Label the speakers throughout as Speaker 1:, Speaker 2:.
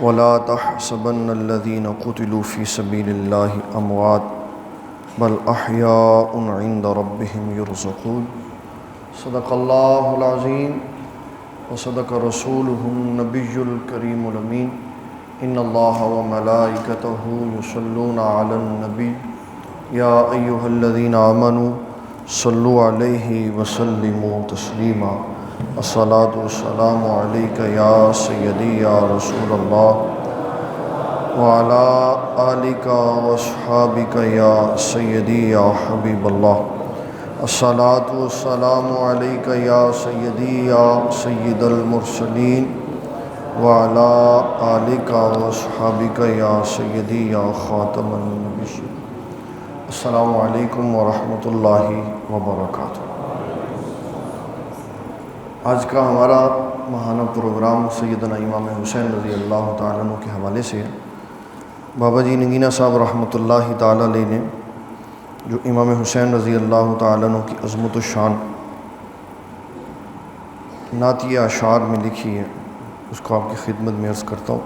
Speaker 1: ولا تحسبن الذين قتلوا في سبيل الله أموات بل أحياء عند ربهم يرزقون صدق الله العظيم وصدق رسوله النبي الكريم الأمين إن الله وملائكته يصلون على النبي يا أيها الذين آمنوا صلوا عليه وسلموا تسليما الصلاة والسلام عليك يا سيدي يا رسول الله وعلى آلك وأصحابك يا سيدي يا حبيب الله الصلاة والسلام عليك يا سيدي يا سيد المرسلين وعلى آلك وأصحابك يا سيدي يا خاتم النبيين السلام علیکم ورحمۃ اللہ وبرکاتہ۔ آج کا ہمارا ماہانہ پروگرام سیدنا امام حسین رضی اللہ تعالیٰ عنہ کے حوالے سے ہے۔ بابا جی نگینہ صاحب رحمۃ اللہ تعالیٰ علیہ نے جو امام حسین رضی اللہ تعالیٰ عنہ کی عظمت و شان نعتیہ اشعار میں لکھی ہے، اس کو آپ کی خدمت میں عرض کرتا ہوں،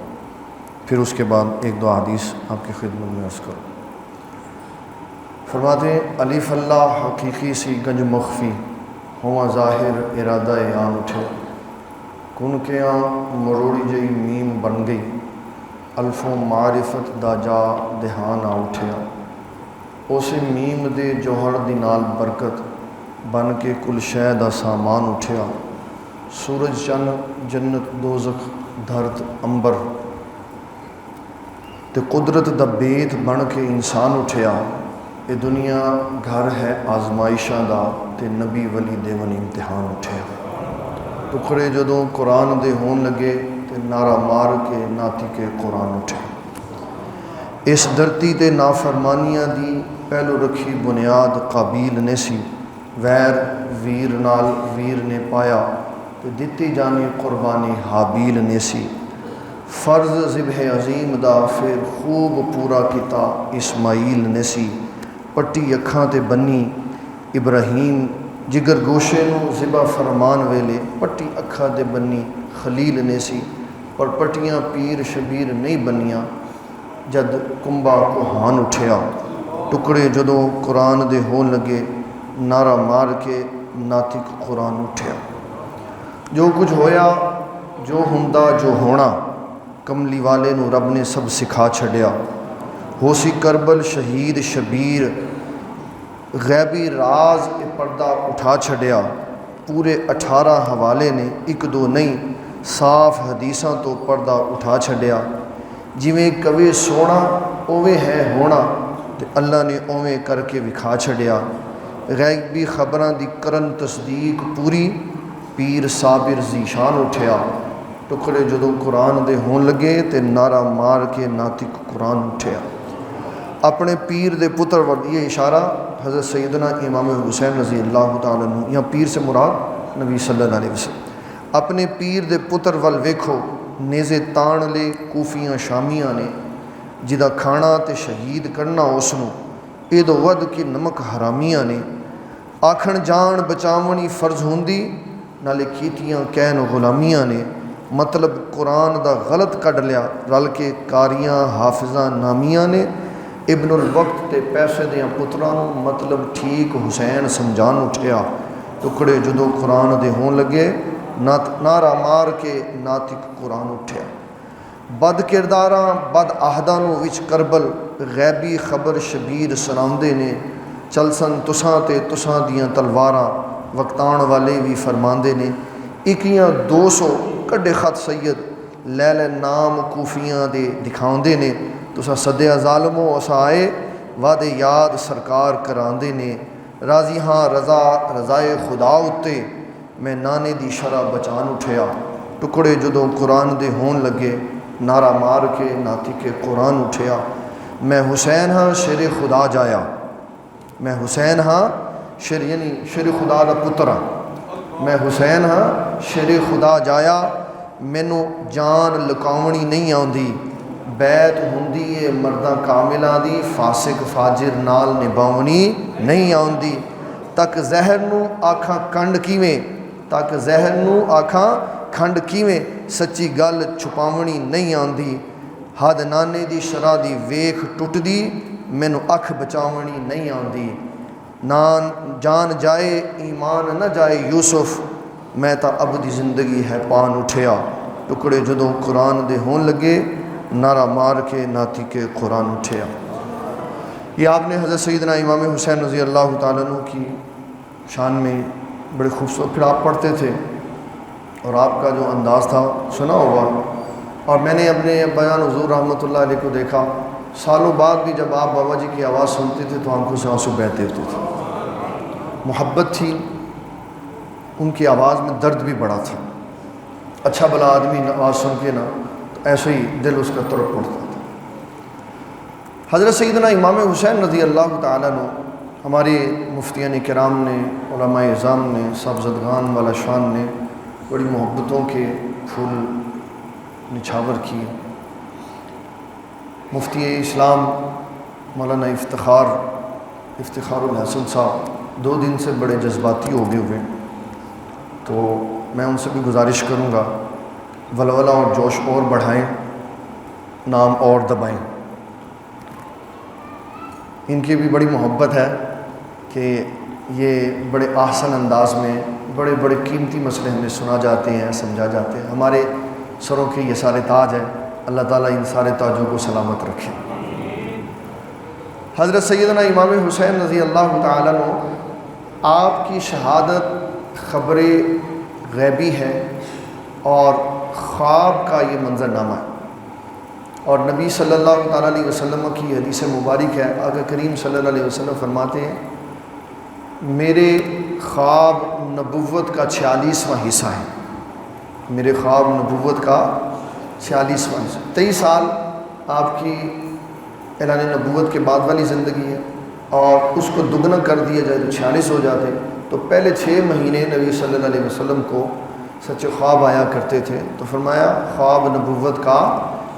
Speaker 1: پھر اس کے بعد ایک دو حدیث آپ کی خدمت میں عرض کروں۔ فرماتے ہیں الف اللہ حقیقی سی گنج مخفی ہواں ظاہر ارادہ آن اٹھے کن کے مروڑی جئی میم بن گئی الفوں معرفت دا جا دہان آ اٹھیا اسے میم دے جوہر دی نال برکت بن کے کل شے دا سامان اٹھیا سورج چند جنت دوزخ دھرت امبر تے قدرت دا بیت بن کے انسان اٹھیا یہ دنیا گھر ہے آزمائشاں دا تے نبی ولی دیون امتحان اٹھے ٹکڑے جدوں قرآن دے ہون لگے تے نعرہ مار کے ناتی کے قرآن اٹھے اس دھرتی تے نافرمانیاں دی پہلو رکھی بنیاد قابیل نے سی ویر ویر نال ویر نے پایا تے دتی جانی قربانی حابیل نے سی فرض ذبح عظیم دا پھر خوب پورا کیتا اسماعیل نے سی پٹی اکھاں تے بنی ابراہیم جگر گوشے نو ذبح فرمان ویلے پٹی اکھاں تے بنی خلیل نے سی پر پٹیاں پیر شبیر نہیں بنیاں جد کنبا کوہان اٹھیا ٹکڑے جدوں قرآن دے ہون لگے نعرہ مار کے ناطق قرآن اٹھیا جو کچھ ہویا جو ہندا جو ہونا کملی والے نو رب نے سب سکھا چھڈیا ہو سی کربل شہید شبیر غیبی راز اے پردہ اٹھا چھڈیا پورے 18 حوالے نے ایک دو نہیں صاف حدیثاں تو پردہ اٹھا چھڈیا جویں کوے سونا اوے ہے ہونا تے اللہ نے اوے کر کے وکھا چھڈیا غیبی خبراں دی کرن تصدیق پوری پیر صابر ذیشان اٹھیا ٹکڑے جدوں قرآن دے ہون لگے تے نعرہ مار کے ناطق قرآن اٹھیا اپنے پیر دے پتر یہ اشارہ حضرت سیدنا امام حسین رضی اللہ تعالیٰ عنہ یہاں پیر سے مراد نبی صلی اللہ علیہ وسلم اپنے پیر دے پتر ول ویکھو نیزے تان لے کوفیاں شامیاں نے جدا کھانا تے شہید کرنا اس نو ایدو ود کی نمک حرامیاں نے آکھن جان بچاونی فرض ہوندی نالے کیتیاں کہن غلامیاں نے مطلب قرآن دا غلط کڈ لیا رل کے کاریاں حافظاں نامیاں نے ابن الوقت تے پیسے دیاں پتراں مطلب ٹھیک حسین سمجھان اٹھیا ٹکڑے جدوں قرآن دے ہون لگے نعرہ مار کے ناطق قرآن اٹھیا بد کرداراں بد عہداں نو وچ کربل غیبی خبر شبیر سناندے نے چلسن تساں تے تساں دیاں تلواراں وقتان والے بھی فرماندے نے اکیاں 200 کڈے خط سید لے لے نام کوفیاں دے دکھاؤندے نے تسا صدیہ ظالمو اسا آئے وعدے یاد سرکار کراندے نے راضی ہاں رضائے خدا اتے میں نانے دی شرح بچان اٹھیا ٹکڑے جدوں قرآن دے ہون لگے نعرہ مار کے ناطق قرآن اٹھیا میں حسین ہاں شیر خدا جایا میں حسین ہاں شیر یعنی شیر خدا دا پتر ہاں میں حسین ہاں شیر خدا جایا مینوں جان لکاونی نہیں آندی بیت ہوندی ہے مرداں کاملاں دی فاسق فاجر نال نباونی نہیں آندی تک زہر نو آکھاں کنڈ کیویں تک زہر نو آکھاں کھنڈ کیویں سچی گل چھپاونی نہیں آندی، حد نانے دی شرح دی ویکھ ٹٹدی، مینوں اکھ بچاونی نہیں آندی، نان جان جائے ایمان نہ جائے یوسف، میں تا اب دی زندگی ہے پان اٹھیا، ٹکڑے جدوں قرآن دے ہون لگے، نعرہ مار کے ناتی کے قرآن اٹھیا۔ یہ آپ نے حضرت سیدنا امام حسین رضی اللہ تعالیٰ عنہ کی شان میں بڑے خوبصورت، پھر آپ پڑھتے تھے اور آپ کا جو انداز تھا سنا ہوگا، اور میں نے اپنے بیان حضور رحمۃ اللہ علیہ کو دیکھا، سالوں بعد بھی جب آپ بابا جی کی آواز سنتے تھے تو آنکھوں سے آنسو بہتے ہوتے تھے، محبت تھی ان کی آواز میں، درد بھی بڑا تھا۔ اچھا بھلا آدمی آواز سن کے نا تو ایسے ہی دل اس کا تڑپ پڑتا تھا۔ حضرت سیدنا امام حسین رضی اللہ تعالیٰ عنہ، ہمارے مفتیان کرام نے، علماء اعظام نے، صاحبزدگان والا شان نے بڑی محبتوں کے پھول نچھاور کیے۔ مفتی اسلام مولانا افتخار الحسن صاحب 2 دن سے بڑے جذباتی ہو گئے ہوئے، تو میں ان سے بھی گزارش کروں گا ولولہ اور جوش اور بڑھائیں، نام اور دبائیں۔ ان کی بھی بڑی محبت ہے کہ یہ بڑے احسن انداز میں بڑے بڑے قیمتی مسئلے ہمیں سنا جاتے ہیں، سمجھا جاتے ہیں۔ ہمارے سروں کے یہ سارے تاج ہیں، اللہ تعالیٰ ان سارے تاجوں کو سلامت رکھے۔ حضرت سیدنا امام حسین رضی اللہ تعالیٰ عنہ، آپ کی شہادت خبر غیبی ہے اور خواب کا یہ منظرنامہ ہے، اور نبی صلی اللہ تعالیٰ علیہ وسلم کی حدیث مبارک ہے، آقا کریم صلی اللہ علیہ وسلم فرماتے ہیں میرے خواب نبوت کا 46واں حصہ ہے، میرے خواب نبوت کا 46واں حصہ۔ 23 سال آپ کی اعلان نبوت کے بعد والی زندگی ہے، اور اس کو دگنا کر دیا جائے تو 46 ہو جاتے، تو پہلے 6 مہینے نبی صلی اللہ علیہ وسلم کو سچے خواب آیا کرتے تھے، تو فرمایا خواب نبوت کا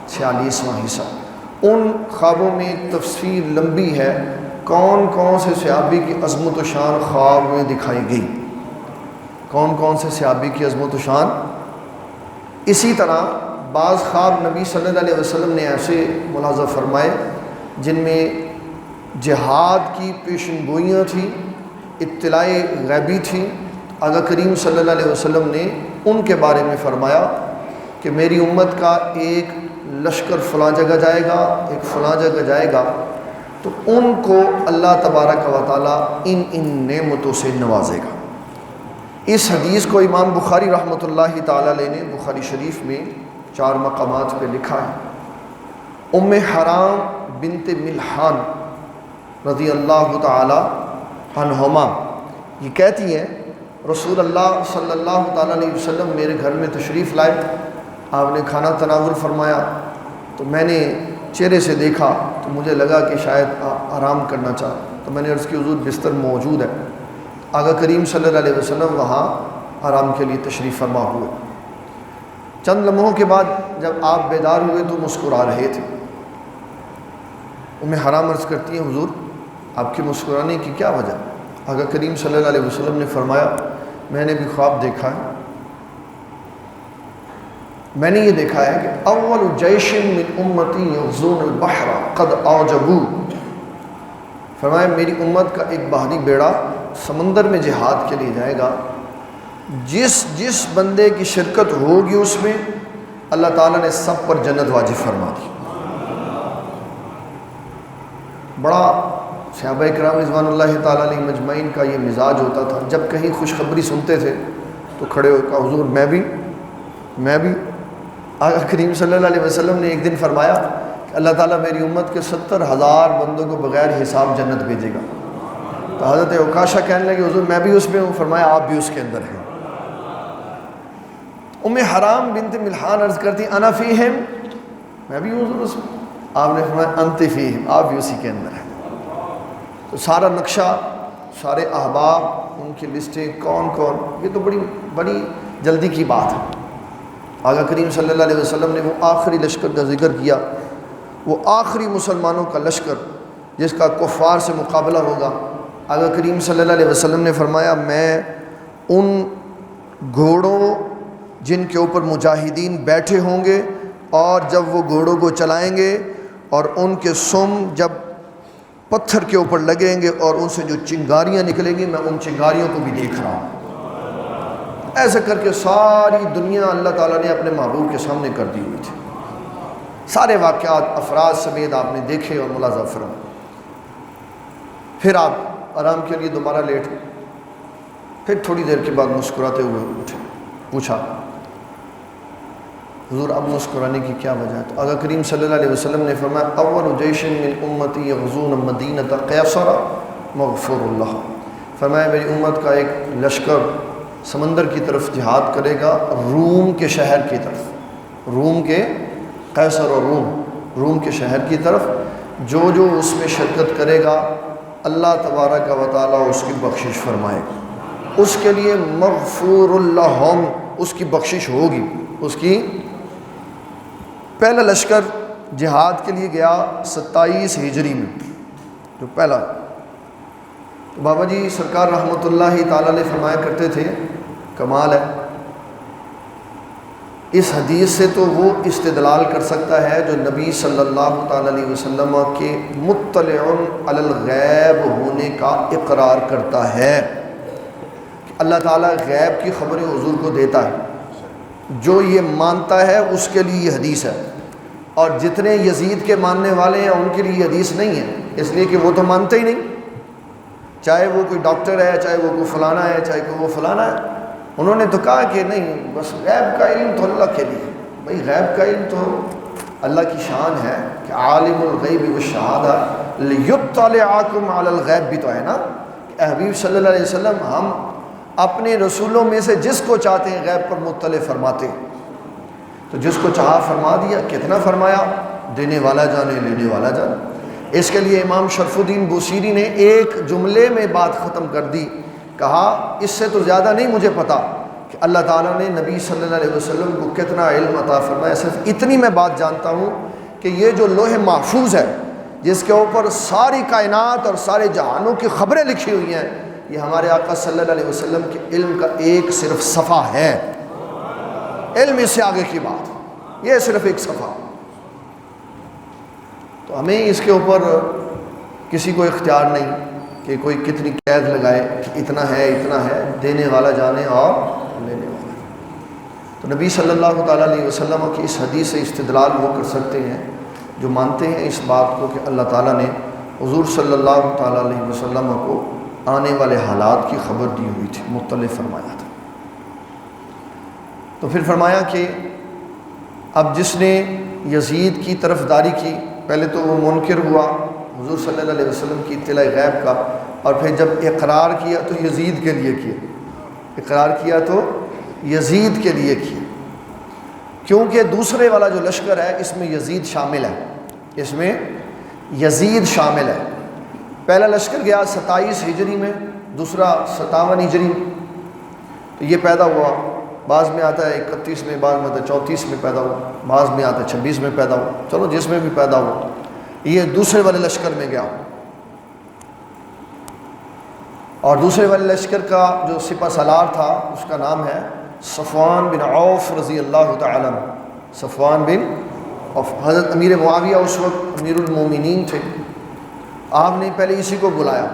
Speaker 1: 46واں حصہ۔ ان خوابوں میں تفسیر لمبی ہے، کون کون سے صحابی کی عظمت و شان خواب میں دکھائی گئی، کون کون سے صحابی کی عظمت و شان۔ اسی طرح بعض خواب نبی صلی اللہ علیہ وسلم نے ایسے ملاحظہ فرمائے جن میں جہاد کی پیشن گوئیاں تھیں، اطلاع غیبی تھی۔ آقا کریم صلی اللہ علیہ وسلم نے ان کے بارے میں فرمایا کہ میری امت کا ایک لشکر فلاں جگہ جائے گا، ایک فلاں جگہ جائے گا، تو ان کو اللہ تبارک و تعالیٰ ان نعمتوں سے نوازے گا۔ اس حدیث کو امام بخاری رحمۃ اللہ تعالیٰ علیہ نے بخاری شریف میں 4 مقامات پہ لکھا ہے۔ ام حرام بنت ملحان رضی اللہ تعالیٰ عنہما یہ کہتی ہیں رسول اللہ صلی اللہ تعالیٰ علیہ وسلم میرے گھر میں تشریف لائے، آپ نے کھانا تناول فرمایا، تو میں نے چہرے سے دیکھا تو مجھے لگا کہ شاید آرام کرنا چاہ، تو میں نے عرض کی حضور بستر موجود ہے۔ آقا کریم صلی اللہ علیہ وسلم وہاں آرام کے لیے تشریف فرما ہوئے۔ چند لمحوں کے بعد جب آپ بیدار ہوئے تو مسکرا رہے تھے۔ ام حرام عرض کرتی ہیں حضور آپ کے مسکرانے کی کیا وجہ؟ آقا کریم صلی اللہ علیہ وسلم نے فرمایا میں نے بھی خواب دیکھا ہے، میں نے یہ دیکھا ہے کہ اول جیش من امتی یغزون البحر قد اعجبوا، فرمایا میری امت کا ایک بحری بیڑا سمندر میں جہاد کے لیے جائے گا، جس بندے کی شرکت ہوگی اس میں اللہ تعالیٰ نے سب پر جنت واجب فرما دی۔ بڑا صحابہ کرام رضوان اللہ تعالیٰ علیہ مجمعین کا یہ مزاج ہوتا تھا، جب کہیں خوشخبری سنتے تھے تو کھڑے ہو کہا حضور میں بھی۔ آقا کریم صلی اللہ علیہ وسلم نے ایک دن فرمایا کہ اللہ تعالیٰ میری امت کے 70,000 بندوں کو بغیر حساب جنت بھیجے گا، تو حضرت عکاشہ کہنے لگے حضور میں بھی اس میں ہوں، فرمایا آپ بھی اس کے اندر ہیں۔ ام حرام بنت ملحان عرض کرتی انا فیہم، میں بھی ہوں حضور اس میں، آپ نے فرمایا انت فیہم، آپ بھی اسی کے اندر ہیں۔ تو سارا نقشہ، سارے احباب، ان کی لسٹیں کون کون، یہ تو بڑی جلدی کی بات ہے۔ آقا کریم صلی اللہ علیہ وسلم نے وہ آخری لشکر کا ذکر کیا، وہ آخری مسلمانوں کا لشکر جس کا کفار سے مقابلہ ہوگا۔ آقا کریم صلی اللہ علیہ وسلم نے فرمایا میں ان گھوڑوں جن کے اوپر مجاہدین بیٹھے ہوں گے، اور جب وہ گھوڑوں کو چلائیں گے اور ان کے سم جب پتھر کے اوپر لگیں گے اور ان سے جو چنگاریاں نکلیں گی، میں ان چنگاریوں کو بھی دیکھ رہا ہوں۔ ایسے کر کے ساری دنیا اللہ تعالیٰ نے اپنے محبوب کے سامنے کر دی ہوئی تھی۔ سارے واقعات افراد سمیت آپ نے دیکھے اور ملاحظہ فرمائے۔ پھر آپ آرام کے لیے دوبارہ لیٹ گئے، پھر تھوڑی دیر کے بعد مسکراتے ہوئے اٹھے، پوچھا حضور اب مسکرانے کی کیا وجہ ہے؟ تو آقا کریم صلی اللہ علیہ وسلم نے فرمایا اول جیش من امتی یغزون مدینہ قیصر مغفور اللہ، فرمایا میری امت کا ایک لشکر سمندر کی طرف جہاد کرے گا، روم کے شہر کی طرف، روم کے قیصر اور روم کے شہر کی طرف، جو اس میں شرکت کرے گا اللہ تبارک و تعالیٰ اس کی بخشش فرمائے گا، اس کے لیے مغفور اللہم، اس کی بخشش ہوگی، اس کی۔ پہلا لشکر جہاد کے لیے گیا 27 ہجری میں، جو پہلا، تو بابا جی سرکار رحمۃ اللہ تعالیٰ نے فرمایا کرتے تھے، کمال ہے، اس حدیث سے تو وہ استدلال کر سکتا ہے جو نبی صلی اللہ تعالیٰ علیہ وسلم کے مطلع علی الغیب ہونے کا اقرار کرتا ہے کہ اللہ تعالیٰ غیب کی خبریں حضور کو دیتا ہے، جو یہ مانتا ہے اس کے لیے یہ حدیث ہے، اور جتنے یزید کے ماننے والے ہیں ان کے لیے یہ حدیث نہیں ہے، اس لیے کہ وہ تو مانتے ہی نہیں، چاہے وہ کوئی ڈاکٹر ہے، چاہے وہ کوئی فلانا ہے، چاہے کوئی وہ فلانا ہے، انہوں نے تو کہا کہ نہیں، بس غیب کا علم تو اللہ کے لیے، بھئی غیب کا علم تو اللہ کی شان ہے کہ عالم الغیب والشہادہ لیطلعکم علی الغیب، بھی تو ہے نا کہ حبیب صلی اللہ علیہ وسلم ہم اپنے رسولوں میں سے جس کو چاہتے ہیں غیب پر مطلع فرماتے ہیں، تو جس کو چاہا فرما دیا، کتنا فرمایا، دینے والا جانے لینے والا جانے۔ اس کے لیے امام شرف الدین بوصیری نے ایک جملے میں بات ختم کر دی، کہا اس سے تو زیادہ نہیں مجھے پتا کہ اللہ تعالیٰ نے نبی صلی اللہ علیہ وسلم کو کتنا علم عطا فرمایا، صرف اتنی میں بات جانتا ہوں کہ یہ جو لوح محفوظ ہے جس کے اوپر ساری کائنات اور سارے جہانوں کی خبریں لکھی ہوئی ہیں، یہ ہمارے آقا صلی اللہ علیہ وسلم کے علم کا ایک صرف صفحہ ہے، علم اس سے آگے کی بات، یہ صرف ایک صفحہ۔ تو ہمیں اس کے اوپر کسی کو اختیار نہیں کہ کوئی کتنی قید لگائے کہ اتنا ہے، دینے والا جانے اور لینے والا۔ تو نبی صلی اللہ تعالیٰ علیہ وسلم کی اس حدیث سے استدلال وہ کر سکتے ہیں جو مانتے ہیں اس بات کو کہ اللہ تعالیٰ نے حضور صلی اللہ تعالیٰ علیہ وسلم کو آنے والے حالات کی خبر دی ہوئی تھی، مطلع فرمایا تھا۔ تو پھر فرمایا کہ اب جس نے یزید کی طرفداری کی، پہلے تو وہ منکر ہوا حضور صلی اللہ علیہ وسلم کی اطلاع غیب کا، اور پھر جب اقرار کیا تو یزید کے لیے کیا، اقرار کیا تو یزید کے لیے کیا، کیونکہ دوسرے والا جو لشکر ہے اس میں یزید شامل ہے، اس میں یزید شامل ہے۔ پہلا لشکر گیا 27 ہجری میں، دوسرا 57 ہجری میں، تو یہ پیدا ہوا، بعض میں آتا ہے 31 میں، بعض میں آتا ہے 34 میں پیدا ہوا، بعض میں آتا ہے 26 میں پیدا ہوا، چلو جس میں بھی پیدا ہوا، یہ دوسرے والے لشکر میں گیا، اور دوسرے والے لشکر کا جو سپہ سالار تھا اس کا نام ہے صفوان بن عوف رضی اللہ تعالیٰ عنہ، صفوان بن عوف۔ حضرت امیر معاویہ اس وقت امیر المومنین تھے، آپ نے پہلے اسی کو بلایا،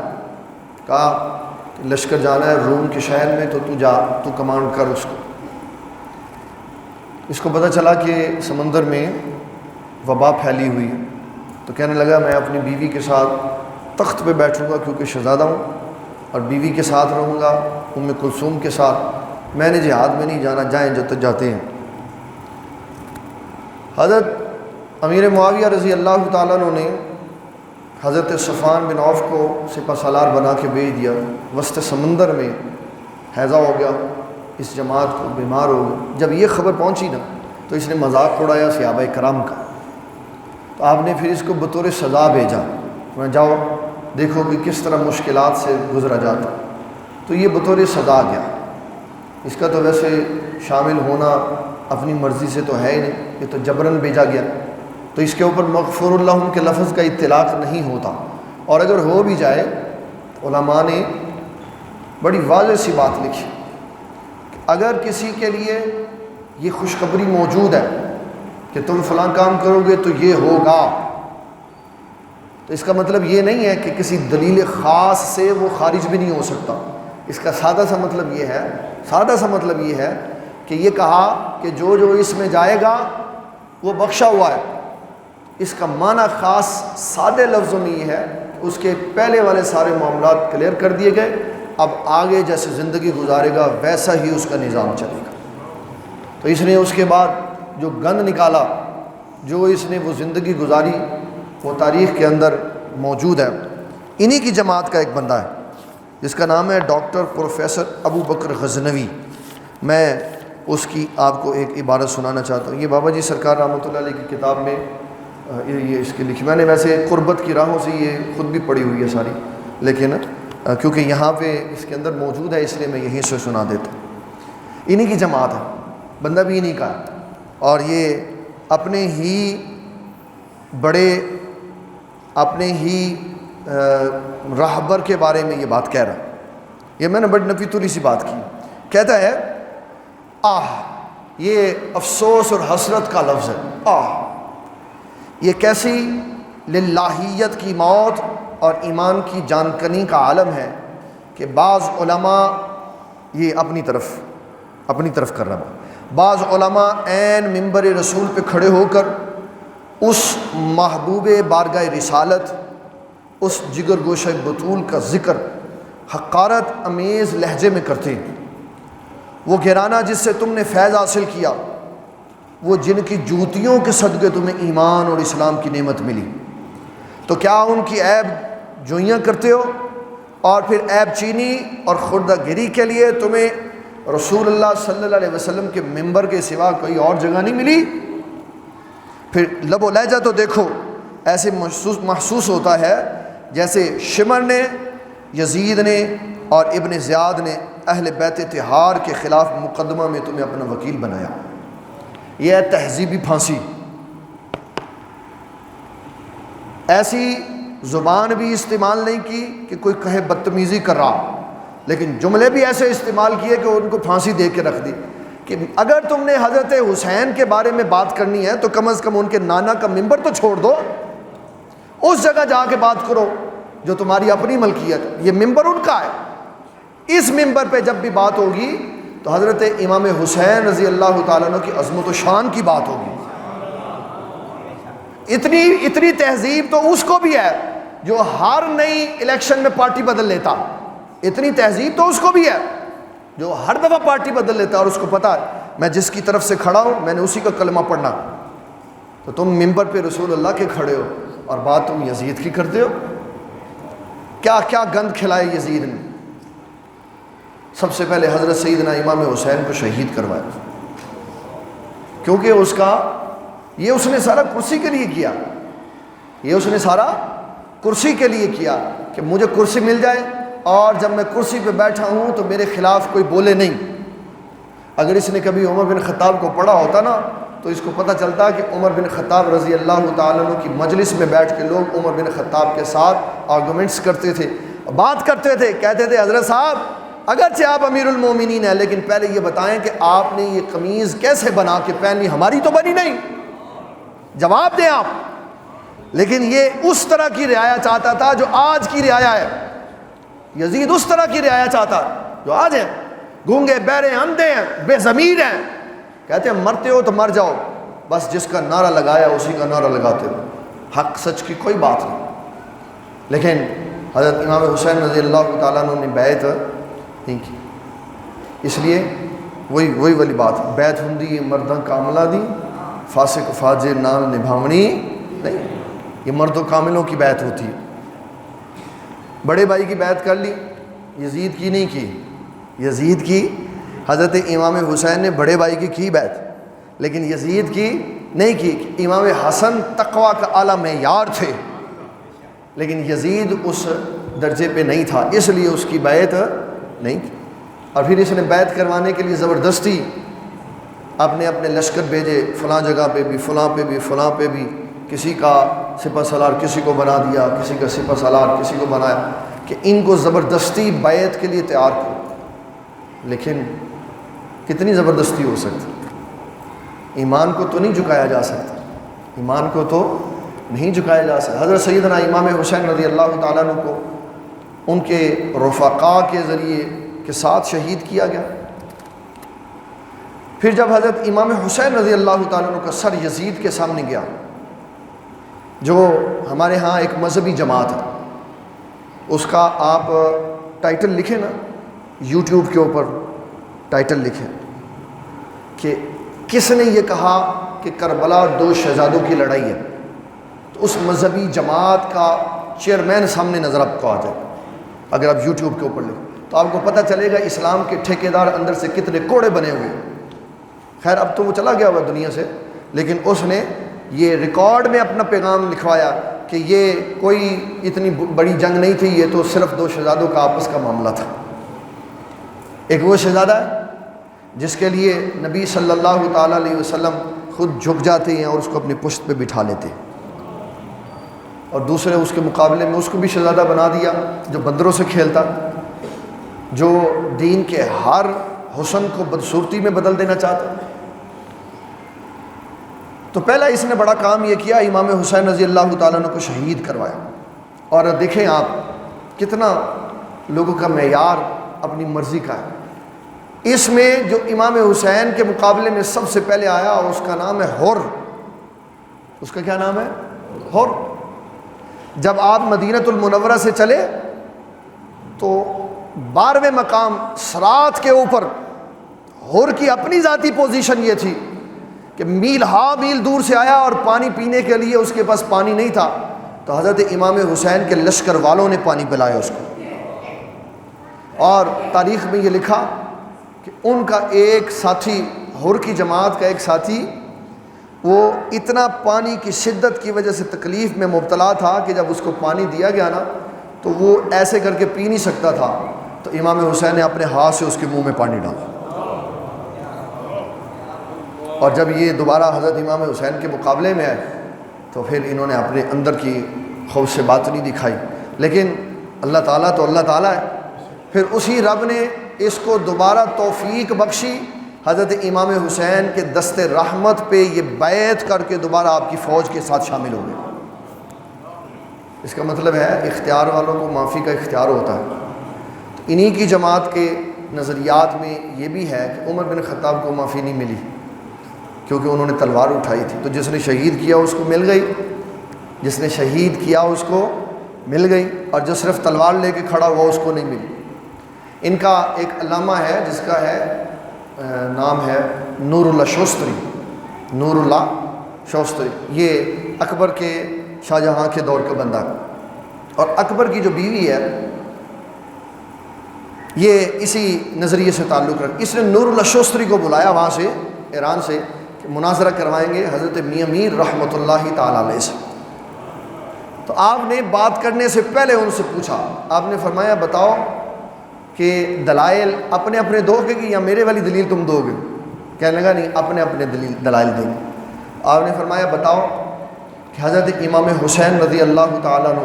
Speaker 1: کہا کہ لشکر جانا ہے روم کے شہر میں، تو جا، تو کمانڈ کر اس کو۔ اس کو پتہ چلا کہ سمندر میں وبا پھیلی ہوئی ہے، تو کہنے لگا میں اپنی بیوی کے ساتھ تخت پہ بیٹھوں گا کیونکہ شہزادہ ہوں، اور بیوی کے ساتھ رہوں گا، ام کلثوم کے ساتھ، میں نے جہاد میں نہیں جانا، جائیں جب تک جاتے ہیں۔ حضرت امیر معاویہ رضی اللہ تعالیٰ عنہ نے حضرت صفوان بن عوف کو سپہ سالار بنا کے بھیج دیا، وسط سمندر میں ہیضہ ہو گیا، اس جماعت کو بیمار ہو گیا۔ جب یہ خبر پہنچی نا تو اس نے مذاق اڑایا صحابہ کرام کا، تو آپ نے پھر اس کو بطور سزا بھیجا، میں جاؤ دیکھو کہ کس طرح مشکلات سے گزرا جاتا، تو یہ بطور سزا گیا۔ اس کا تو ویسے شامل ہونا اپنی مرضی سے تو ہے ہی نہیں، یہ تو جبراً بھیجا گیا، تو اس کے اوپر مغفور اللہم کے لفظ کا اطلاق نہیں ہوتا، اور اگر ہو بھی جائے علماء نے بڑی واضح سی بات لکھی کہ اگر کسی کے لیے یہ خوشخبری موجود ہے کہ تم فلاں کام کرو گے تو یہ ہوگا. تو اس کا مطلب یہ نہیں ہے کہ کسی دلیل خاص سے وہ خارج بھی نہیں ہو سکتا. اس کا سادہ سا مطلب یہ ہے کہ یہ کہا کہ جو اس میں جائے گا وہ بخشا ہوا ہے. اس کا معنی خاص سادے لفظوں میں یہ ہے کہ اس کے پہلے والے سارے معاملات کلیئر کر دیے گئے. اب آگے جیسے زندگی گزارے گا ویسا ہی اس کا نظام چلے گا. تو اس نے اس کے بعد جو گند نکالا، جو اس نے وہ زندگی گزاری، وہ تاریخ کے اندر موجود ہے. انہی کی جماعت کا ایک بندہ ہے جس کا نام ہے ڈاکٹر پروفیسر ابو بکر غزنوی. میں اس کی آپ کو ایک عبارت سنانا چاہتا ہوں. یہ بابا جی سرکار رحمۃ اللہ علیہ کی کتاب میں یہ اس کی لکھی. میں نے ویسے قربت کی راہوں سے یہ خود بھی پڑھی ہوئی ہے ساری، لیکن کیونکہ یہاں پہ اس کے اندر موجود ہے اس لیے میں یہیں سے سنا دیتا ہوں. انہی کی جماعت ہے، بندہ بھی انہی کا ہے، اور یہ اپنے ہی راہبر کے بارے میں یہ بات کہہ رہا. یہ میں نے بڑی نفی تولی سی بات کی. کہتا ہے یہ افسوس اور حسرت کا لفظ ہے. یہ کیسی للہیت کی موت اور ایمان کی جان کنی کا عالم ہے کہ بعض علماء یہ اپنی طرف کر رہا ہے. بعض علماء عین منبر رسول پہ کھڑے ہو کر اس محبوب بارگاہ رسالت، اس جگر گوشہ بطول کا ذکر حقارت امیز لہجے میں کرتے ہیں. وہ گھرانہ جس سے تم نے فیض حاصل کیا، وہ جن کی جوتیوں کے صدقے تمہیں ایمان اور اسلام کی نعمت ملی، تو کیا ان کی عیب جوئیاں کرتے ہو؟ اور پھر عیب چینی اور خوردہ گری کے لیے تمہیں رسول اللہ صلی اللہ علیہ وسلم کے منبر کے سوا کوئی اور جگہ نہیں ملی؟ پھر لب و لہجہ تو دیکھو، ایسے محسوس ہوتا ہے جیسے شمر نے، یزید نے اور ابن زیاد نے اہل بیت طہار کے خلاف مقدمہ میں تمہیں اپنا وکیل بنایا. یہ ہے تہذیبی پھانسی. ایسی زبان بھی استعمال نہیں کی کہ کوئی کہے بدتمیزی کر رہا، لیکن جملے بھی ایسے استعمال کیے کہ ان کو پھانسی دے کے رکھ دی کہ اگر تم نے حضرت حسین کے بارے میں بات کرنی ہے تو کم از کم ان کے نانا کا منبر تو چھوڑ دو، اس جگہ جا کے بات کرو جو تمہاری اپنی ملکیت. یہ منبر ان کا ہے. اس منبر پہ جب بھی بات ہوگی تو حضرت امام حسین رضی اللہ تعالیٰ عنہ کی عظمت و شان کی بات ہوگی. اتنی تہذیب تو اس کو بھی ہے جو ہر نئی الیکشن میں پارٹی بدل لیتا. اتنی تہذیب تو اس کو بھی ہے جو ہر دفعہ پارٹی بدل لیتا اور اس کو پتا ہے میں جس کی طرف سے کھڑا ہوں میں نے اسی کا کلمہ پڑھنا. تو تم منبر پہ رسول اللہ کے کھڑے ہو اور بات تم یزید کی کرتے ہو. کیا کیا گند کھلائے یزید نے. سب سے پہلے حضرت سیدنا امام حسین کو شہید کروایا، کیونکہ اس نے سارا کرسی کے لیے کیا. اس نے سارا کرسی کے لیے کیا کہ مجھے کرسی مل جائے اور جب میں کرسی پہ بیٹھا ہوں تو میرے خلاف کوئی بولے نہیں. اگر اس نے کبھی عمر بن خطاب کو پڑھا ہوتا نا تو اس کو پتہ چلتا کہ عمر بن خطاب رضی اللہ تعالیٰ عنہ کی مجلس میں بیٹھ کے لوگ عمر بن خطاب کے ساتھ آرگومنٹس کرتے تھے، بات کرتے تھے، کہتے تھے حضرت صاحب اگرچہ آپ امیر المومنین ہیں لیکن پہلے یہ بتائیں کہ آپ نے یہ قمیض کیسے بنا کے پہنی، ہماری تو بنی نہیں، جواب دیں آپ. لیکن یہ اس طرح کی رعایا چاہتا تھا جو آج کی رعایا ہے. یزید اس طرح کی رعایا چاہتا جو آج ہے. گونگے بہرے اندھے ہیں، بے ضمیر ہیں، کہتے ہیں مرتے ہو تو مر جاؤ، بس جس کا نعرہ لگایا اسی کا نعرہ لگاتے ہو، حق سچ کی کوئی بات نہیں. لیکن حضرت امام حسین رضی اللہ تعالیٰ عنہ نے بیعت نہیں کی. اس لیے وہی والی بات، بیعت ہندی مرداں کاملہ دی، فاسق فاجر نال نبھاونی نہیں. یہ مرد و کاملوں کی بیعت ہوتی ہے. بڑے بھائی کی بیعت کر لی، یزید کی نہیں کی. یزید کی حضرت امام حسین نے بڑے بھائی کی بیعت، لیکن یزید کی نہیں کی. امام حسن تقوی کا اعلیٰ معیار تھے لیکن یزید اس درجے پہ نہیں تھا، اس لیے اس کی بیعت نہیں کی. اور پھر اس نے بیعت کروانے کے لیے زبردستی اپنے لشکر بھیجے، فلاں جگہ پہ بھی، فلاں پہ بھی، فلاں پہ بھی. کسی کا سپہ سالار کسی کو بنا دیا، کسی کا سپہ سالار کسی کو بنایا کہ ان کو زبردستی بیعت کے لیے تیار کرو. لیکن کتنی زبردستی ہو سکتی؟ ایمان کو تو نہیں جھکایا جا سکتا، ایمان کو تو نہیں جھکایا جا سکتا۔ حضرت سیدنا امام حسین رضی اللہ تعالیٰ عنہ کو ان کے رفقاء کے ذریعے کے ساتھ شہید کیا گیا۔ پھر جب حضرت امام حسین رضی اللہ تعالیٰ عنہ کا سر یزید کے سامنے گیا، جو ہمارے ہاں ایک مذہبی جماعت ہے، اس کا آپ ٹائٹل لکھیں نا، یوٹیوب کے اوپر ٹائٹل لکھیں کہ کس نے یہ کہا کہ کربلا 2 شہزادوں کی لڑائی ہے، تو اس مذہبی جماعت کا چیئرمین سامنے نظر آپ کو آ جائے۔ اگر آپ یوٹیوب کے اوپر لکھیں تو آپ کو پتہ چلے گا اسلام کے ٹھیکیدار اندر سے کتنے کوڑے بنے ہوئے۔ خیر اب تو وہ چلا گیا ہوا دنیا سے، لیکن اس نے یہ ریکارڈ میں اپنا پیغام لکھوایا کہ یہ کوئی اتنی بڑی جنگ نہیں تھی، یہ تو صرف 2 شہزادوں کا آپس کا معاملہ تھا۔ ایک وہ شہزادہ ہے جس کے لیے نبی صلی اللہ تعالیٰ علیہ وسلم خود جھک جاتے ہیں اور اس کو اپنی پشت پہ بٹھا لیتے ہیں، اور دوسرے اس کے مقابلے میں اس کو بھی شہزادہ بنا دیا جو بندروں سے کھیلتا، جو دین کے ہر حسن کو بدصورتی میں بدل دینا چاہتا۔ تو پہلا اس نے بڑا کام یہ کیا، امام حسین رضی اللہ تعالیٰ عنہ کو شہید کروایا۔ اور دیکھیں آپ کتنا لوگوں کا معیار اپنی مرضی کا ہے۔ اس میں جو امام حسین کے مقابلے میں سب سے پہلے آیا اس کا نام ہے حر۔ اس کا کیا نام ہے؟ حر۔ جب آپ مدینہ المنورہ سے چلے تو 12ویں مقام صراط کے اوپر حر کی اپنی ذاتی پوزیشن یہ تھی کہ میل دور سے آیا اور پانی پینے کے لیے اس کے پاس پانی نہیں تھا، تو حضرت امام حسین کے لشکر والوں نے پانی پلایا اس کو۔ اور تاریخ میں یہ لکھا کہ ان کا ایک ساتھی، حر کی جماعت کا ایک ساتھی، وہ اتنا پانی کی شدت کی وجہ سے تکلیف میں مبتلا تھا کہ جب اس کو پانی دیا گیا نا تو وہ ایسے کر کے پی نہیں سکتا تھا، تو امام حسین نے اپنے ہاتھ سے اس کے منہ میں پانی ڈالا۔ اور جب یہ دوبارہ حضرت امام حسین کے مقابلے میں آئے تو پھر انہوں نے اپنے اندر کی خوف سے بات نہیں دکھائی، لیکن اللہ تعالیٰ تو اللہ تعالیٰ ہے۔ پھر اسی رب نے اس کو دوبارہ توفیق بخشی، حضرت امام حسین کے دست رحمت پہ یہ بیعت کر کے دوبارہ آپ کی فوج کے ساتھ شامل ہو گئے۔ اس کا مطلب ہے اختیار والوں کو معافی کا اختیار ہوتا ہے۔ تو انہی کی جماعت کے نظریات میں یہ بھی ہے کہ عمر بن خطاب کو معافی نہیں ملی کیونکہ انہوں نے تلوار اٹھائی تھی، تو جس نے شہید کیا اس کو مل گئی، جس نے شہید کیا اس کو مل گئی، اور جو صرف تلوار لے کے کھڑا ہوا اس کو نہیں ملی۔ ان کا ایک علامہ ہے جس کا ہے نام ہے نور اللہ شوستری، نور اللہ شوستری، یہ اکبر کے شاہ جہاں کے دور کا بندہ، اور اکبر کی جو بیوی ہے یہ اسی نظریے سے تعلق رکھ، اس نے نور اللہ شوستری کو بلایا وہاں سے، ایران سے، کہ مناظرہ کروائیں گے حضرت میاں میر رحمۃ اللہ تعالیٰ علیہ سے۔ تو آپ نے بات کرنے سے پہلے ان سے پوچھا، آپ نے فرمایا بتاؤ کہ دلائل اپنے اپنے دو گے کہ یا میرے والی دلیل تم دو گے؟ کہنے لگا نہیں، اپنے اپنے دلائل دیں گے۔ آپ نے فرمایا بتاؤ کہ حضرت امام حسین رضی اللہ تعالیٰ عنہ،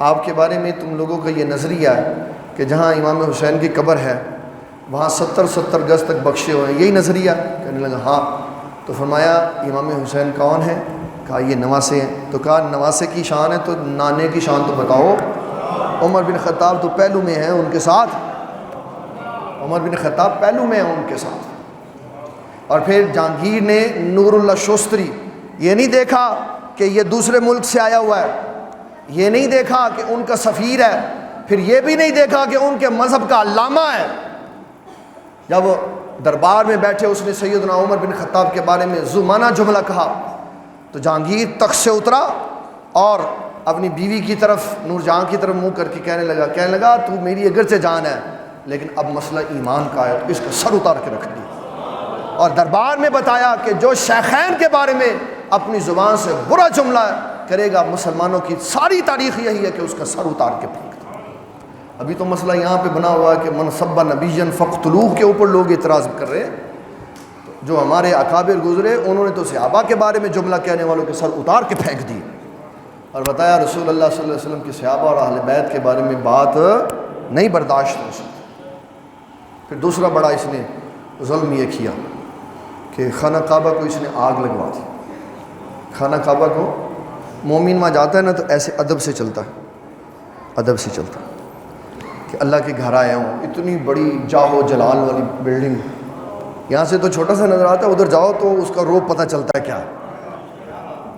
Speaker 1: آپ کے بارے میں تم لوگوں کا یہ نظریہ ہے کہ جہاں امام حسین کی قبر ہے وہاں 70 گز تک بخشے ہوئے ہیں، یہی نظریہ؟ کہنے لگا ہاں۔ تو فرمایا امام حسین کون ہے؟ کہا یہ نواسے ہیں۔ تو کہا نواسے کی شان ہے تو نانے کی شان تو بتاؤ۔ عمر بن خطاب تو پہلو میں ہیں ان کے ساتھ، عمر بن خطاب پہلو میں ہیں ان کے ساتھ۔ اور پھر جہانگیر نے نور اللہ شوستری یہ نہیں دیکھا کہ یہ دوسرے ملک سے آیا ہوا ہے، یہ نہیں دیکھا کہ ان کا سفیر ہے، پھر یہ بھی نہیں دیکھا کہ ان کے مذہب کا علامہ ہے۔ جب دربار میں بیٹھے اس نے سیدنا عمر بن خطاب کے بارے میں زمانہ جملہ کہا تو جہانگیر تخت سے اترا اور اپنی بیوی کی طرف، نور جہاں کی طرف منہ کر کے کہنے لگا تو میری اگرچہ جان ہے لیکن اب مسئلہ ایمان کا ہے، تو اس کا سر اتار کے رکھ دیا، اور دربار میں بتایا کہ جو شیخین کے بارے میں اپنی زبان سے برا جملہ کرے گا، مسلمانوں کی ساری تاریخ یہی ہے کہ اس کا سر اتار کے پھینک دیا۔ ابھی تو مسئلہ یہاں پہ بنا ہوا ہے کہ من سب نبیًا فاقتلوہ کے اوپر لوگ اعتراض کر رہے ہیں۔ جو ہمارے اکابر گزرے انہوں نے تو صحابہ کے بارے میں جملہ کہنے والوں کے سر اتار کے پھینک دی، اور بتایا رسول اللہ صلی اللہ علیہ وسلم کے صحابہ اور اہل بیت کے بارے میں بات نہیں برداشت ہو سکتی۔ پھر دوسرا بڑا اس نے ظلم یہ کیا کہ خانہ کعبہ کو اس نے آگ لگوا دی. خانہ کعبہ کو مومن وہاں جاتا ہے نا تو ایسے ادب سے چلتا ہے، ادب سے چلتا ہے کہ اللہ کے گھر آیا ہوں. اتنی بڑی جاہ و جلال والی بلڈنگ، یہاں سے تو چھوٹا سا نظر آتا ہے، ادھر جاؤ تو اس کا روپ پتہ چلتا ہے کیا ہے.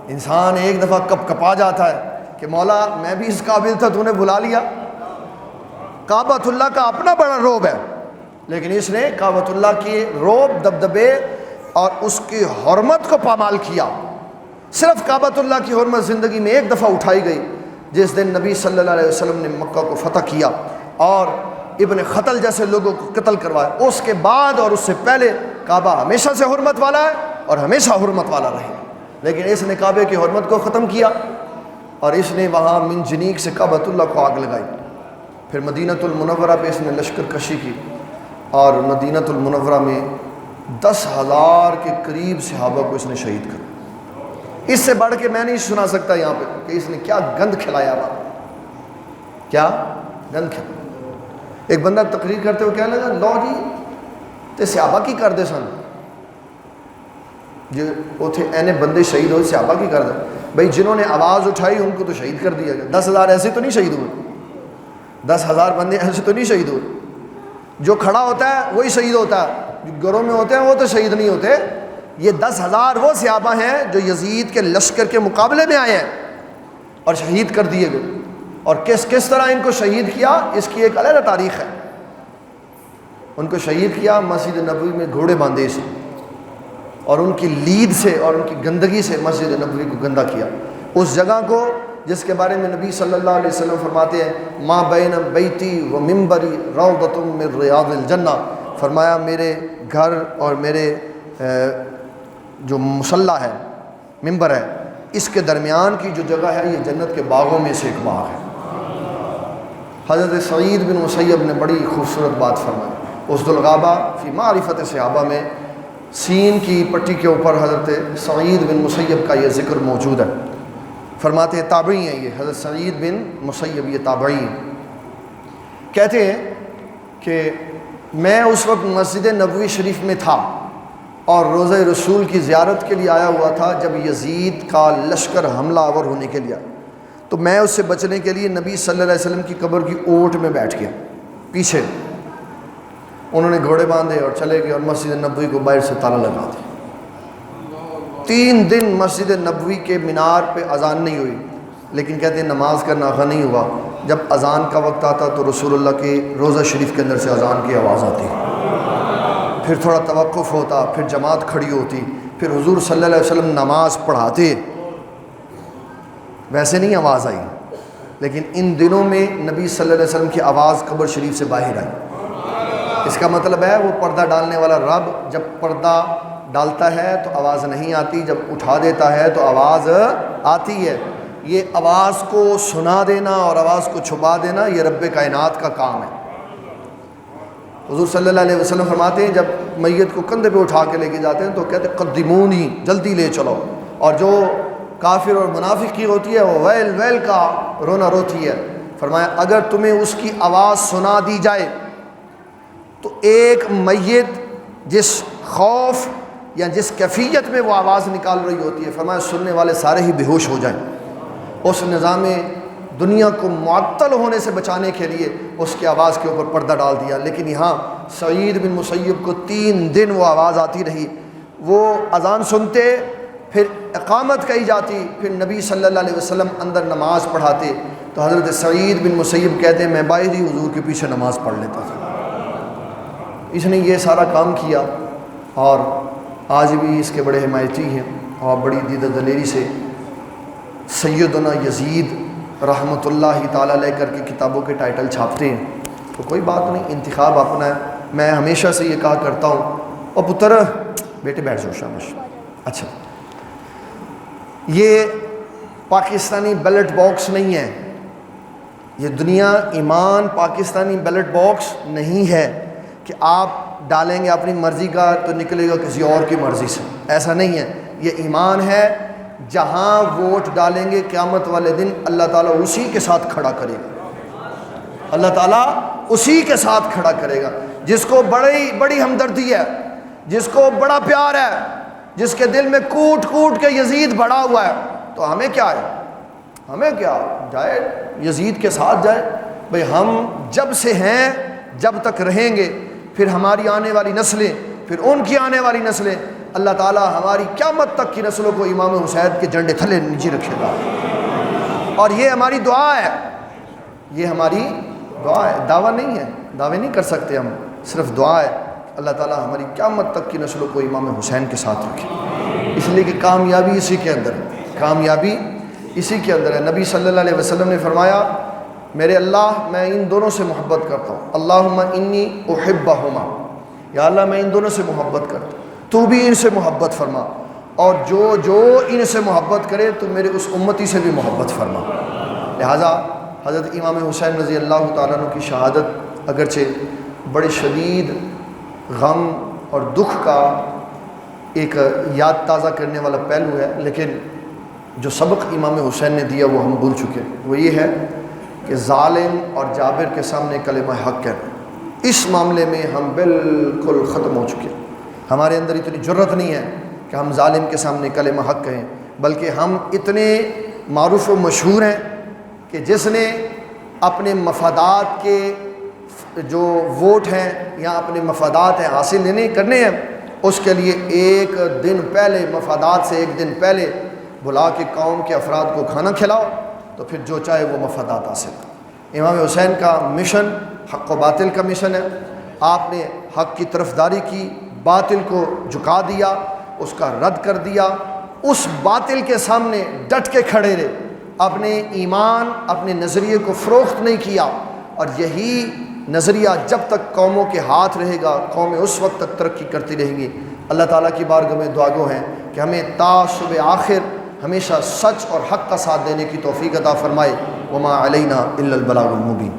Speaker 1: انسان ایک دفعہ کپ کپا جاتا ہے کہ مولا میں بھی اس قابل تھا، تو نے بلا لیا. کعبۃ اللہ کا اپنا بڑا روب ہے، لیکن اس نے کعبۃ اللہ کی روب، دبدبے اور اس کی حرمت کو پامال کیا. صرف کعبۃ اللہ کی حرمت زندگی میں ایک دفعہ اٹھائی گئی جس دن نبی صلی اللہ علیہ وسلم نے مکہ کو فتح کیا اور ابن خطل جیسے لوگوں کو قتل کروایا. اس کے بعد اور اس سے پہلے کعبہ ہمیشہ سے حرمت والا ہے اور ہمیشہ حرمت والا رہے. لیکن اس نے کعبے کی حرمت کو ختم کیا اور اس نے وہاں منجنیق سے کعبۃ اللہ کو آگ لگائی. پھر مدینۃ المنورہ پہ اس نے لشکر کشی کی اور مدینۃ المنورہ میں 10,000 کے قریب صحابہ کو اس نے شہید کر. اس سے بڑھ کے میں نہیں سنا سکتا یہاں پہ کہ اس نے کیا گند کھلایا ہوا، کیا گند کھلایا. ایک بندہ تقریر کرتے ہوئے کہنے لگا لو جی تے صحابہ کی کر دے سن جو اتنے اینے بندے شہید ہوئے، صحابہ کی کر دے. بھائی جنہوں نے آواز اٹھائی ان کو تو شہید کر دیا گیا. 10,000 ایسے تو نہیں شہید ہوئے، 10,000 بندے ایسے تو نہیں شہید ہوئے. جو کھڑا ہوتا ہے وہی شہید ہوتا ہے، جو گھروں میں ہوتے ہیں وہ تو شہید نہیں ہوتے. یہ 10,000 وہ صحابہ ہیں جو یزید کے لشکر کے مقابلے میں آئے ہیں اور شہید کر دیے گئے. اور کس طرح ان کو شہید کیا اس کی ایک علیحدہ تاریخ ہے. ان کو شہید کیا مسجد نبوی میں گھوڑے باندھے سے اور ان کی لید سے اور ان کی گندگی سے مسجد نبوی کو گندا کیا. اس جگہ کو جس کے بارے میں نبی صلی اللہ علیہ وسلم فرماتے ہیں ما بین بیتی و ممبری روضۃ من ریاض الجنہ، فرمایا میرے گھر اور میرے جو مصلی ہے، ممبر ہے، اس کے درمیان کی جو جگہ ہے یہ جنت کے باغوں میں سے ایک باغ ہے. حضرت سعید بن مسیب نے بڑی خوبصورت بات فرمائی. اسد الغابہ فی معرفت صحابہ میں سین کی پٹی کے اوپر حضرت سعید بن مسیب کا یہ ذکر موجود ہے. فرماتے ہیں تابعی ہیں، یہ حضرت سعید بن مسیب یہ تابعی ہیں. کہتے ہیں کہ میں اس وقت مسجد نبوی شریف میں تھا اور روضہ رسول کی زیارت کے لیے آیا ہوا تھا جب یزید کا لشکر حملہ آور ہونے کے لیے. تو میں اس سے بچنے کے لیے نبی صلی اللہ علیہ وسلم کی قبر کی اوٹ میں بیٹھ گیا پیچھے. انہوں نے گھوڑے باندھے اور چلے گئے اور مسجد نبوی کو باہر سے تالا لگا دیا. 3 دن مسجد نبوی کے مینار پہ اذان نہیں ہوئی، لیکن کہتے ہیں نماز کا ناغہ نہیں ہوا. جب اذان کا وقت آتا تو رسول اللہ کے روضہ شریف کے اندر سے اذان کی آواز آتی، پھر تھوڑا توقف ہوتا، پھر جماعت کھڑی ہوتی، پھر حضور صلی اللہ علیہ وسلم نماز پڑھاتے. ویسے نہیں آواز آئی، لیکن ان دنوں میں نبی صلی اللہ علیہ وسلم کی آواز قبر شریف سے باہر آئی. اس کا مطلب ہے وہ پردہ ڈالنے والا رب جب پردہ ڈالتا ہے تو آواز نہیں آتی، جب اٹھا دیتا ہے تو آواز آتی ہے. یہ آواز کو سنا دینا اور آواز کو چھپا دینا یہ رب کائنات کا کام ہے. حضور صلی اللہ علیہ وسلم فرماتے ہیں جب میت کو کندھے پہ اٹھا کے لے کے جاتے ہیں تو کہتے ہیں قدمونی، جلدی لے چلو. اور جو کافر اور منافق کی ہوتی ہے وہ ویل ویل کا رونا روتی ہے. فرمایا اگر تمہیں اس کی آواز سنا دی جائے تو ایک میت جس خوف یا جس کیفیت میں وہ آواز نکال رہی ہوتی ہے، فرمایا سننے والے سارے ہی بے ہوش ہو جائیں. اس نظام دنیا کو معطل ہونے سے بچانے کے لیے اس کی آواز کے اوپر پردہ ڈال دیا. لیکن یہاں سعید بن مسیب کو 3 دن وہ آواز آتی رہی. وہ اذان سنتے، پھر اقامت کہی جاتی، پھر نبی صلی اللہ علیہ وسلم اندر نماز پڑھاتے. تو حضرت سعید بن مسیب کہتے ہیں میں باہر ہی حضور کے پیچھے نماز پڑھ لیتا تھا. اس نے یہ سارا کام کیا اور آج بھی اس کے بڑے حمایتی ہیں اور بڑی دیدہ دلیری سے سیدنا یزید رحمۃ اللہ تعالی علیہ کر کے کتابوں کے ٹائٹل چھاپتے ہیں. تو کوئی بات نہیں، انتخاب اپنا ہے. میں ہمیشہ سے یہ کہا کرتا ہوں او پتر بیٹے بیٹھ جاؤ شاباش. اچھا، یہ پاکستانی بیلٹ باکس نہیں ہے، یہ دنیا ایمان پاکستانی بیلٹ باکس نہیں ہے کہ آپ ڈالیں گے اپنی مرضی کا تو نکلے گا کسی اور کی مرضی سے. ایسا نہیں ہے. یہ ایمان ہے جہاں ووٹ ڈالیں گے قیامت والے دن اللہ تعالیٰ اسی کے ساتھ کھڑا کرے گا. اللہ تعالیٰ اسی کے ساتھ کھڑا کرے گا جس کو بڑی ہمدردی ہے جس کو بڑا پیار ہے، جس کے دل میں کوٹ کوٹ کے یزید بڑا ہوا ہے، تو ہمیں کیا ہے؟ ہمیں کیا جائے یزید کے ساتھ جائے؟ بھئی ہم جب سے ہیں جب تک رہیں گے، پھر ہماری آنے والی نسلیں، پھر ان کی آنے والی نسلیں، اللہ تعالیٰ ہماری قیامت تک کی نسلوں کو امام حسین کے جھنڈے تھلے نیچے رکھے گا۔ اور یہ ہماری دعا ہے، یہ ہماری دعا ہے، دعویٰ نہیں ہے، دعوے نہیں کر سکتے ہم، صرف دعا ہے اللہ تعالیٰ ہماری قیامت تک کی نسلوں کو امام حسین کے ساتھ رکھے، اس لیے کہ کامیابی اسی کے اندر ہے، کامیابی اسی کے اندر ہے۔ نبی صلی اللہ علیہ وسلم نے فرمایا میرے اللہ میں ان دونوں سے محبت کرتا ہوں، اللہم انی احبہما، یا اللہ میں ان دونوں سے محبت کرتا ہوں، تو بھی ان سے محبت فرما، اور جو ان سے محبت کرے تو میرے اس امتی سے بھی محبت فرما۔ لہٰذا حضرت امام حسین رضی اللہ تعالیٰ عنہ کی شہادت اگرچہ بڑے شدید غم اور دکھ کا ایک یاد تازہ کرنے والا پہلو ہے، لیکن جو سبق امام حسین نے دیا وہ ہم بھول چکے، وہ یہ ہے کہ ظالم اور جابر کے سامنے کلمہ حق کہنا، اس معاملے میں ہم بالکل ختم ہو چکے۔ ہمارے اندر اتنی جرت نہیں ہے کہ ہم ظالم کے سامنے کلمہ حق کہیں، بلکہ ہم اتنے معروف و مشہور ہیں کہ جس نے اپنے مفادات کے جو ووٹ ہیں یا اپنے مفادات ہیں حاصل کرنے ہیں، اس کے لیے ایک دن پہلے، مفادات سے ایک دن پہلے بلا کے قوم کے افراد کو کھانا کھلاؤ، تو پھر جو چاہے وہ مفادات حاصل کرو۔ امام حسین کا مشن حق و باطل کا مشن ہے، آپ نے حق کی طرفداری کی، باطل کو جھکا دیا، اس کا رد کر دیا، اس باطل کے سامنے ڈٹ کے کھڑے رہے، اپنے ایمان اپنے نظریے کو فروخت نہیں کیا، اور یہی نظریہ جب تک قوموں کے ہاتھ رہے گا قومیں اس وقت تک ترقی کرتی رہیں گی۔ اللہ تعالیٰ کی بارگاہ میں دعا گو ہیں کہ ہمیں تا صبح آخر ہمیشہ سچ اور حق کا ساتھ دینے کی توفیق عطا فرمائے۔ وما علینا الا البلاغ المبین۔